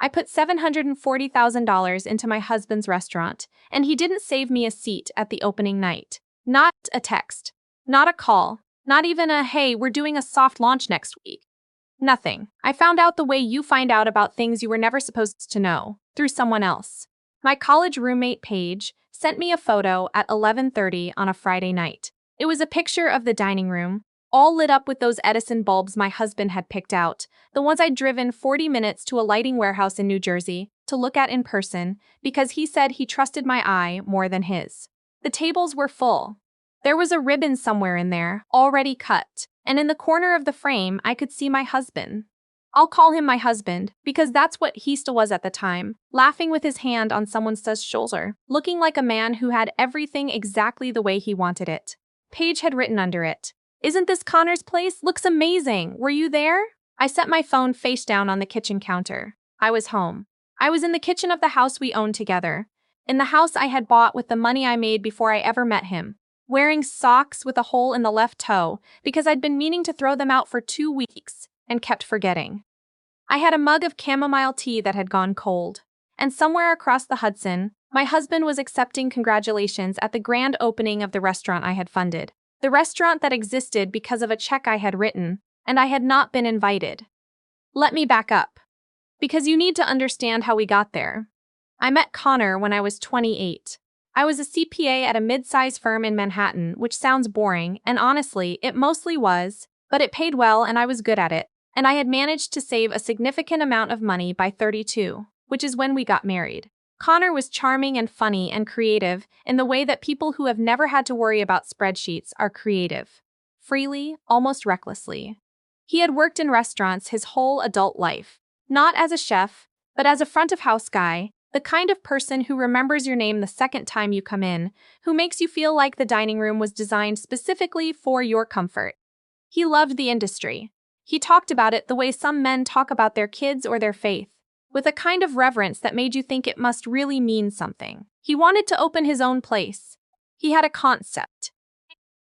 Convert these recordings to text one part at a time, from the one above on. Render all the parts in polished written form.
I put $740,000 into my husband's restaurant, and he didn't save me a seat at the opening night. Not a text. Not a call. Not even a, hey, we're doing a soft launch next week. Nothing. I found out the way you find out about things you were never supposed to know, through someone else. My college roommate, Paige, sent me a photo at 11:30 on a Friday night. It was a picture of the dining room, all lit up with those Edison bulbs my husband had picked out, the ones I'd driven 40 minutes to a lighting warehouse in New Jersey to look at in person because he said he trusted my eye more than his. The tables were full. There was a ribbon somewhere in there, already cut, and in the corner of the frame I could see my husband. I'll call him my husband, because that's what he still was at the time, laughing with his hand on someone's shoulder, looking like a man who had everything exactly the way he wanted it. Paige had written under it, "Isn't this Connor's place? Looks amazing. Were you there?" I set my phone face down on the kitchen counter. I was home. I was in the kitchen of the house we owned together, in the house I had bought with the money I made before I ever met him, wearing socks with a hole in the left toe because I'd been meaning to throw them out for 2 weeks and kept forgetting. I had a mug of chamomile tea that had gone cold, and somewhere across the Hudson, my husband was accepting congratulations at the grand opening of the restaurant I had funded, the restaurant that existed because of a check I had written, and I had not been invited. Let me back up, because you need to understand how we got there. I met Connor when I was 28. I was a CPA at a mid-size firm in Manhattan, which sounds boring, and honestly, it mostly was, but it paid well and I was good at it. And I had managed to save a significant amount of money by 32, which is when we got married. Connor was charming and funny and creative in the way that people who have never had to worry about spreadsheets are creative. Freely, almost recklessly. He had worked in restaurants his whole adult life, not as a chef, but as a front-of-house guy, the kind of person who remembers your name the second time you come in, who makes you feel like the dining room was designed specifically for your comfort. He loved the industry. He talked about it the way some men talk about their kids or their faith, with a kind of reverence that made you think it must really mean something. He wanted to open his own place. He had a concept,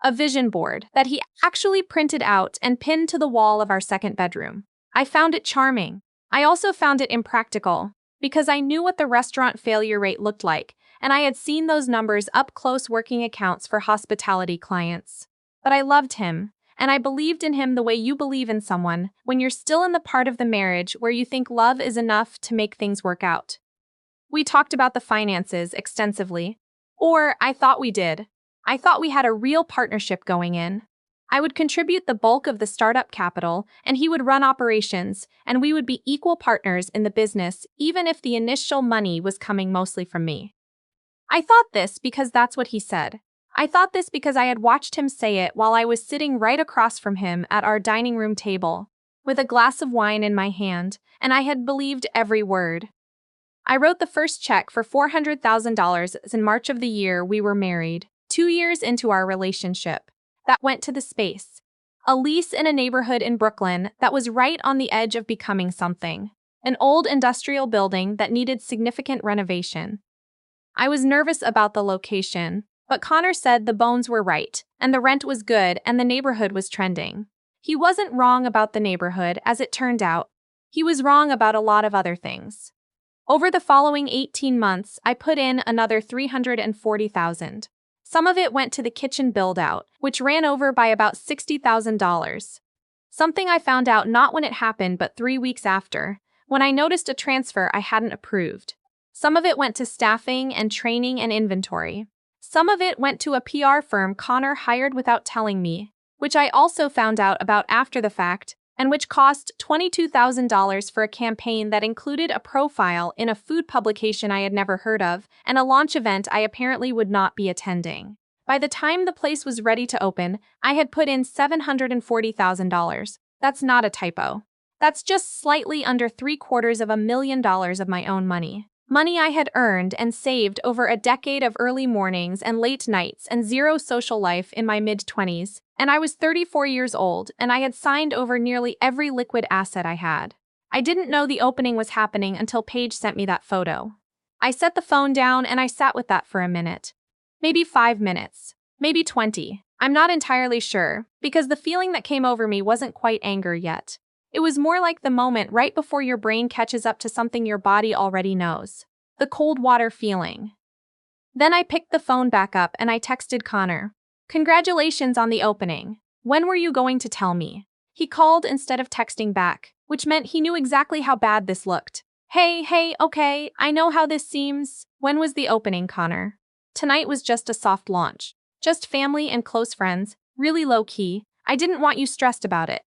a vision board that he actually printed out and pinned to the wall of our second bedroom. I found it charming. I also found it impractical, because I knew what the restaurant failure rate looked like, and I had seen those numbers up close working accounts for hospitality clients. But I loved him. And I believed in him the way you believe in someone when you're still in the part of the marriage where you think love is enough to make things work out. We talked about the finances extensively. Or I thought we did. I thought we had a real partnership going in. I would contribute the bulk of the startup capital, and he would run operations, and we would be equal partners in the business even if the initial money was coming mostly from me. I thought this because that's what he said. I thought this because I had watched him say it while I was sitting right across from him at our dining room table, with a glass of wine in my hand, and I had believed every word. I wrote the first check for $400,000 in March of the year we were married, 2 years into our relationship. That went to the space. A lease in a neighborhood in Brooklyn that was right on the edge of becoming something. An old industrial building that needed significant renovation. I was nervous about the location, but Connor said the bones were right, and the rent was good, and the neighborhood was trending. He wasn't wrong about the neighborhood, as it turned out. He was wrong about a lot of other things. Over the following 18 months, I put in another $340,000. Some of it went to the kitchen build-out, which ran over by about $60,000. Something I found out not when it happened, but 3 weeks after, when I noticed a transfer I hadn't approved. Some of it went to staffing and training and inventory. Some of it went to a PR firm Connor hired without telling me, which I also found out about after the fact, and which cost $22,000 for a campaign that included a profile in a food publication I had never heard of and a launch event I apparently would not be attending. By the time the place was ready to open, I had put in $740,000. That's not a typo. That's just slightly under $750,000 of my own money. Money I had earned and saved over a decade of early mornings and late nights and zero social life in my mid-20s, and I was 34 years old, and I had signed over nearly every liquid asset I had. I didn't know the opening was happening until Paige sent me that photo. I set the phone down and I sat with that for a minute. Maybe 5 minutes. Maybe 20. I'm not entirely sure, because the feeling that came over me wasn't quite anger yet. It was more like the moment right before your brain catches up to something your body already knows. The cold water feeling. Then I picked the phone back up and I texted Connor. Congratulations on the opening. When were you going to tell me? He called instead of texting back, which meant he knew exactly how bad this looked. Hey, okay, I know how this seems. When was the opening, Connor? Tonight was just a soft launch. Just family and close friends, really low-key. I didn't want you stressed about it.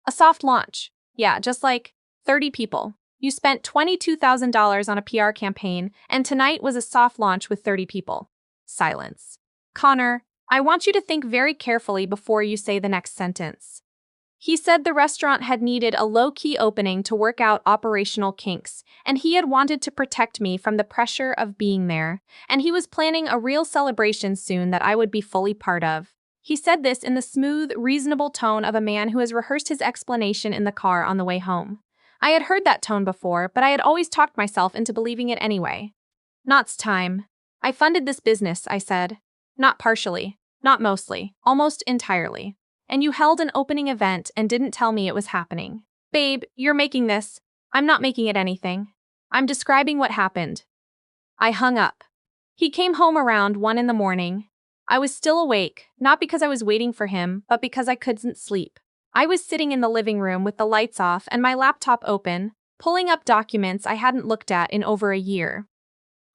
A soft launch. Yeah, just like 30 people. You spent $22,000 on a PR campaign, and tonight was a soft launch with 30 people. Silence. Connor, I want you to think very carefully before you say the next sentence. He said the restaurant had needed a low-key opening to work out operational kinks, and he had wanted to protect me from the pressure of being there, and he was planning a real celebration soon that I would be fully part of. He said this in the smooth, reasonable tone of a man who has rehearsed his explanation in the car on the way home. I had heard that tone before, but I had always talked myself into believing it anyway. Not's time. I funded this business, I said. Not partially, not mostly, almost entirely. And you held an opening event and didn't tell me it was happening. Babe, you're making this. I'm not making it anything. I'm describing what happened. I hung up. He came home around 1 in the morning. I was still awake, not because I was waiting for him, but because I couldn't sleep. I was sitting in the living room with the lights off and my laptop open, pulling up documents I hadn't looked at in over a year.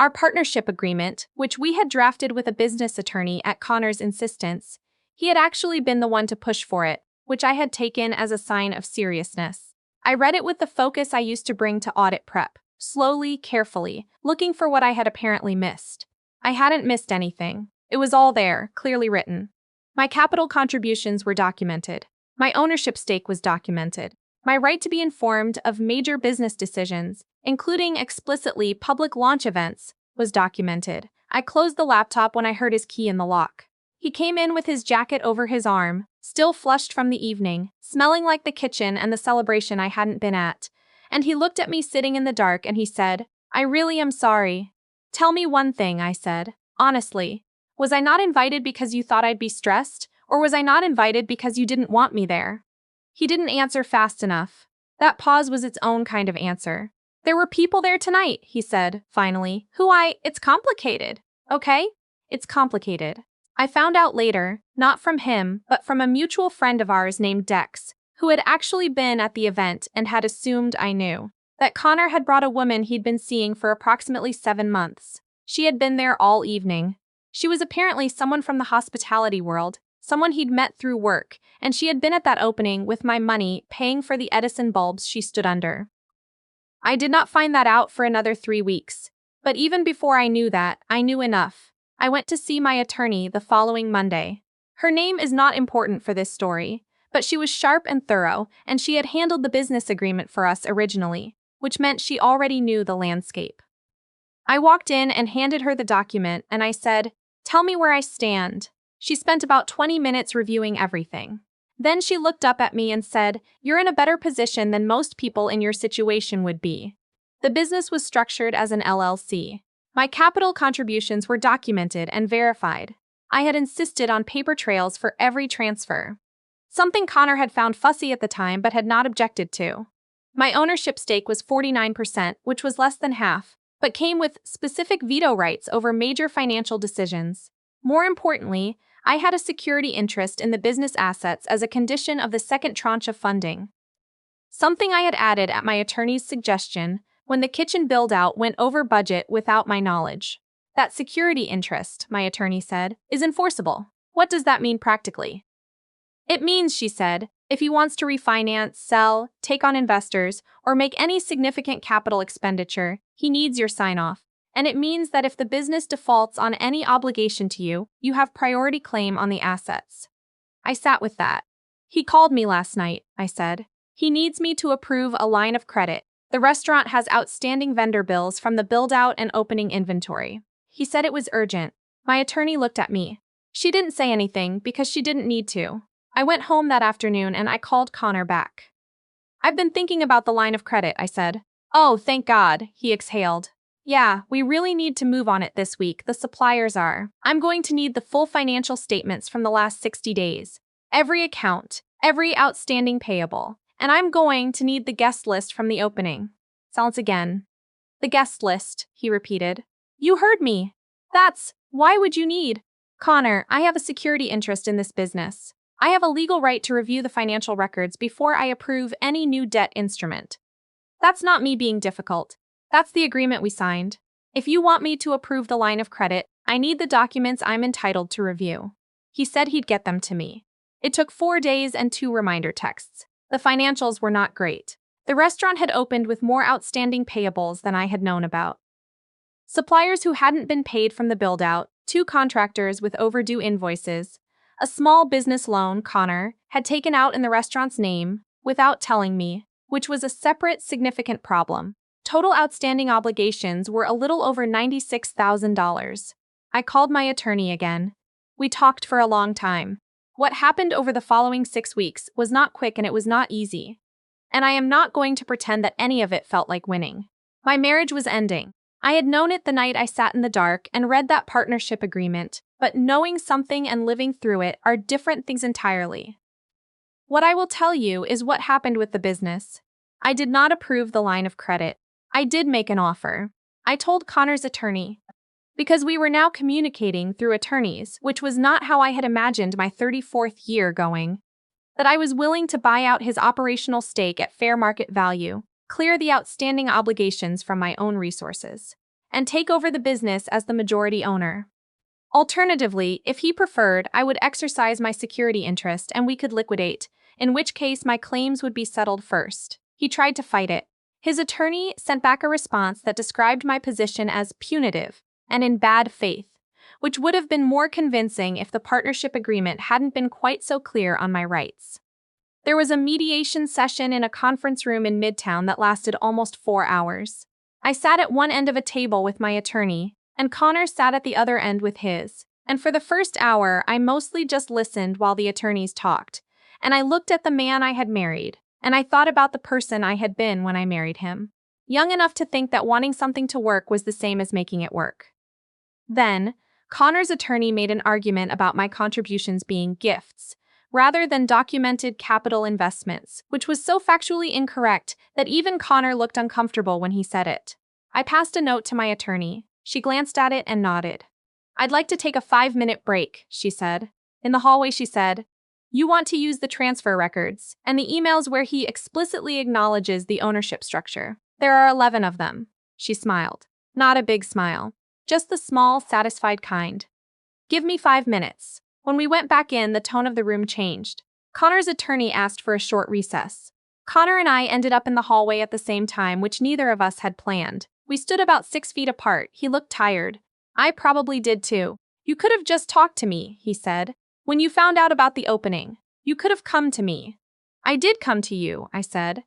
Our partnership agreement, which we had drafted with a business attorney at Connor's insistence, he had actually been the one to push for it, which I had taken as a sign of seriousness. I read it with the focus I used to bring to audit prep, slowly, carefully, looking for what I had apparently missed. I hadn't missed anything. It was all there, clearly written. My capital contributions were documented. My ownership stake was documented. My right to be informed of major business decisions, including explicitly public launch events, was documented. I closed the laptop when I heard his key in the lock. He came in with his jacket over his arm, still flushed from the evening, smelling like the kitchen and the celebration I hadn't been at. And he looked at me sitting in the dark and he said, I really am sorry. Tell me one thing, I said. Honestly. Was I not invited because you thought I'd be stressed? Or was I not invited because you didn't want me there? He didn't answer fast enough. That pause was its own kind of answer. There were people there tonight, he said, finally, it's complicated, okay? It's complicated. I found out later, not from him, but from a mutual friend of ours named Dex, who had actually been at the event and had assumed I knew, that Connor had brought a woman he'd been seeing for approximately 7 months. She had been there all evening. She was apparently someone from the hospitality world, someone he'd met through work, and she had been at that opening with my money paying for the Edison bulbs she stood under. I did not find that out for another 3 weeks, but even before I knew that, I knew enough. I went to see my attorney the following Monday. Her name is not important for this story, but she was sharp and thorough, and she had handled the business agreement for us originally, which meant she already knew the landscape. I walked in and handed her the document, and I said, Tell me where I stand. She spent about 20 minutes reviewing everything. Then she looked up at me and said, You're in a better position than most people in your situation would be. The business was structured as an LLC. My capital contributions were documented and verified. I had insisted on paper trails for every transfer. Something Connor had found fussy at the time but had not objected to. My ownership stake was 49%, which was less than half, but came with specific veto rights over major financial decisions. More importantly, I had a security interest in the business assets as a condition of the second tranche of funding. Something I had added at my attorney's suggestion when the kitchen build-out went over budget without my knowledge. That security interest, my attorney said, is enforceable. What does that mean practically? It means, she said, if he wants to refinance, sell, take on investors, or make any significant capital expenditure, he needs your sign-off. And it means that if the business defaults on any obligation to you, you have priority claim on the assets. I sat with that. He called me last night, I said. He needs me to approve a line of credit. The restaurant has outstanding vendor bills from the build-out and opening inventory. He said it was urgent. My attorney looked at me. She didn't say anything because she didn't need to. I went home that afternoon and I called Connor back. I've been thinking about the line of credit, I said. Oh, thank God, he exhaled. Yeah, we really need to move on it this week, the suppliers are. I'm going to need the full financial statements from the last 60 days. Every account, every outstanding payable, And I'm going to need the guest list from the opening. Silence again. The guest list, he repeated. You heard me. Why would you need? Connor, I have a security interest in this business. I have a legal right to review the financial records before I approve any new debt instrument. That's not me being difficult. That's the agreement we signed. If you want me to approve the line of credit, I need the documents I'm entitled to review. He said he'd get them to me. It took 4 days and 2 reminder texts. The financials were not great. The restaurant had opened with more outstanding payables than I had known about. Suppliers who hadn't been paid from the build-out, 2 contractors with overdue invoices, a small business loan Connor had taken out in the restaurant's name without telling me, which was a separate, significant problem. Total outstanding obligations were a little over $96,000. I called my attorney again. We talked for a long time. What happened over the following 6 weeks was not quick and it was not easy. And I am not going to pretend that any of it felt like winning. My marriage was ending. I had known it the night I sat in the dark and read that partnership agreement, but knowing something and living through it are different things entirely. What I will tell you is what happened with the business. I did not approve the line of credit. I did make an offer. I told Connor's attorney. Because we were now communicating through attorneys, which was not how I had imagined my 34th year going, that I was willing to buy out his operational stake at fair market value, clear the outstanding obligations from my own resources, and take over the business as the majority owner. Alternatively, if he preferred, I would exercise my security interest and we could liquidate, in which case my claims would be settled first. He tried to fight it. His attorney sent back a response that described my position as punitive and in bad faith, which would have been more convincing if the partnership agreement hadn't been quite so clear on my rights. There was a mediation session in a conference room in Midtown that lasted almost 4 hours. I sat at one end of a table with my attorney, and Connor sat at the other end with his. And for the first hour, I mostly just listened while the attorneys talked, and I looked at the man I had married, and I thought about the person I had been when I married him. Young enough to think that wanting something to work was the same as making it work. Then, Connor's attorney made an argument about my contributions being gifts, rather than documented capital investments, which was so factually incorrect that even Connor looked uncomfortable when he said it. I passed a note to my attorney. She glanced at it and nodded. I'd like to take a 5-minute break, she said. In the hallway, she said, you want to use the transfer records and the emails where he explicitly acknowledges the ownership structure. There are 11 of them. She smiled. Not a big smile. Just the small, satisfied kind. Give me 5 minutes. When we went back in, the tone of the room changed. Connor's attorney asked for a short recess. Connor and I ended up in the hallway at the same time, which neither of us had planned. We stood about 6 feet apart. He looked tired. I probably did too. You could have just talked to me, he said. When you found out about the opening, you could have come to me. I did come to you, I said.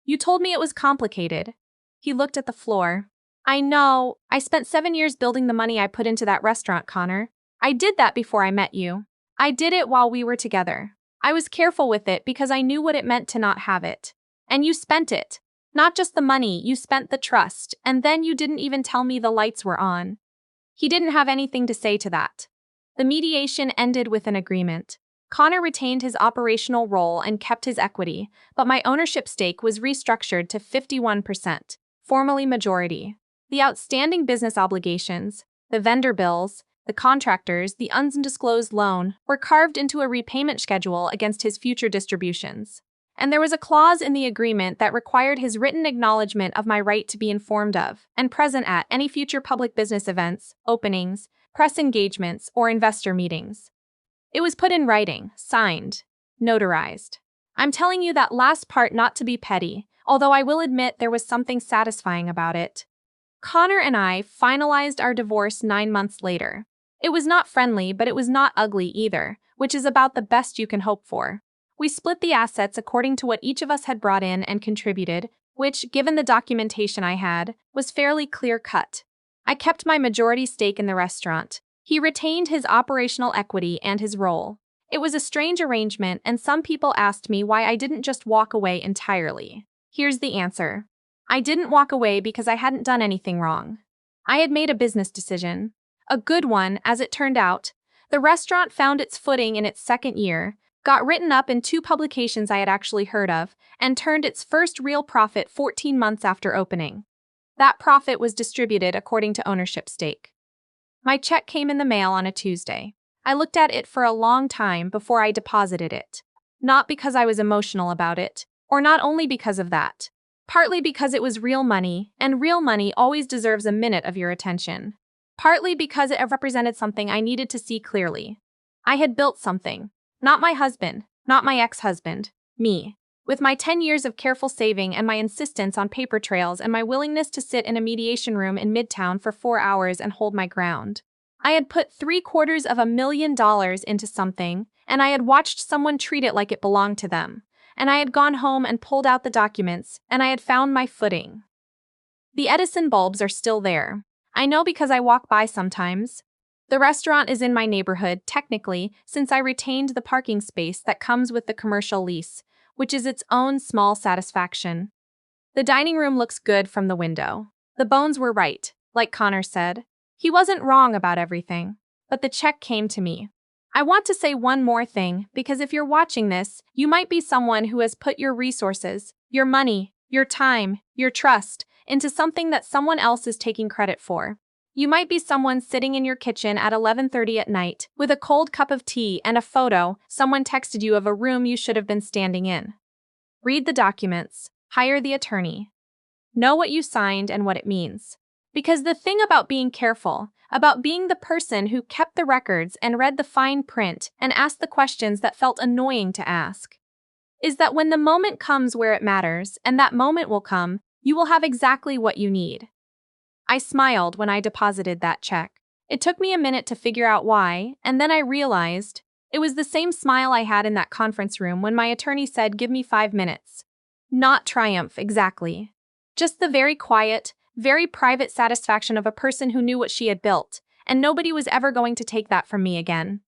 You told me it was complicated. He looked at the floor. I know. I spent 7 years building the money I put into that restaurant, Connor. I did that before I met you. I did it while we were together. I was careful with it because I knew what it meant to not have it. And you spent it. Not just the money, you spent the trust, and then you didn't even tell me the lights were on. He didn't have anything to say to that. The mediation ended with an agreement. Connor retained his operational role and kept his equity, but my ownership stake was restructured to 51%, formally majority. The outstanding business obligations, the vendor bills, the contractors, the undisclosed loan, were carved into a repayment schedule against his future distributions. And there was a clause in the agreement that required his written acknowledgement of my right to be informed of and present at any future public business events, openings, press engagements, or investor meetings. It was put in writing, signed, notarized. I'm telling you that last part not to be petty, although I will admit there was something satisfying about it. Connor and I finalized our divorce 9 months later. It was not friendly, but it was not ugly either, which is about the best you can hope for. We split the assets according to what each of us had brought in and contributed, which, given the documentation I had, was fairly clear-cut. I kept my majority stake in the restaurant. He retained his operational equity and his role. It was a strange arrangement, and some people asked me why I didn't just walk away entirely. Here's the answer. I didn't walk away because I hadn't done anything wrong. I had made a business decision. A good one, as it turned out. The restaurant found its footing in its second year, got written up in 2 publications I had actually heard of, and turned its first real profit 14 months after opening. That profit was distributed according to ownership stake. My check came in the mail on a Tuesday. I looked at it for a long time before I deposited it. Not because I was emotional about it, or not only because of that. Partly because it was real money, and real money always deserves a minute of your attention. Partly because it represented something I needed to see clearly. I had built something. Not my husband, not my ex-husband, me. With my 10 years of careful saving and my insistence on paper trails and my willingness to sit in a mediation room in Midtown for 4 hours and hold my ground. I had put $750,000 into something, and I had watched someone treat it like it belonged to them. And I had gone home and pulled out the documents, and I had found my footing. The Edison bulbs are still there. I know because I walk by sometimes. The restaurant is in my neighborhood, technically, since I retained the parking space that comes with the commercial lease, which is its own small satisfaction. The dining room looks good from the window. The bones were right, like Connor said. He wasn't wrong about everything, but the check came to me. I want to say one more thing, because if you're watching this, you might be someone who has put your resources, your money, your time, your trust, into something that someone else is taking credit for. You might be someone sitting in your kitchen at 11:30 at night, with a cold cup of tea and a photo someone texted you of a room you should have been standing in. Read the documents, hire the attorney. Know what you signed and what it means. Because the thing about being careful, about being the person who kept the records and read the fine print and asked the questions that felt annoying to ask, is that when the moment comes where it matters, and that moment will come, you will have exactly what you need. I smiled when I deposited that check. It took me a minute to figure out why, and then I realized it was the same smile I had in that conference room when my attorney said, "Give me 5 minutes." Not triumph, exactly. Just the very quiet, very private satisfaction of a person who knew what she had built, and nobody was ever going to take that from me again.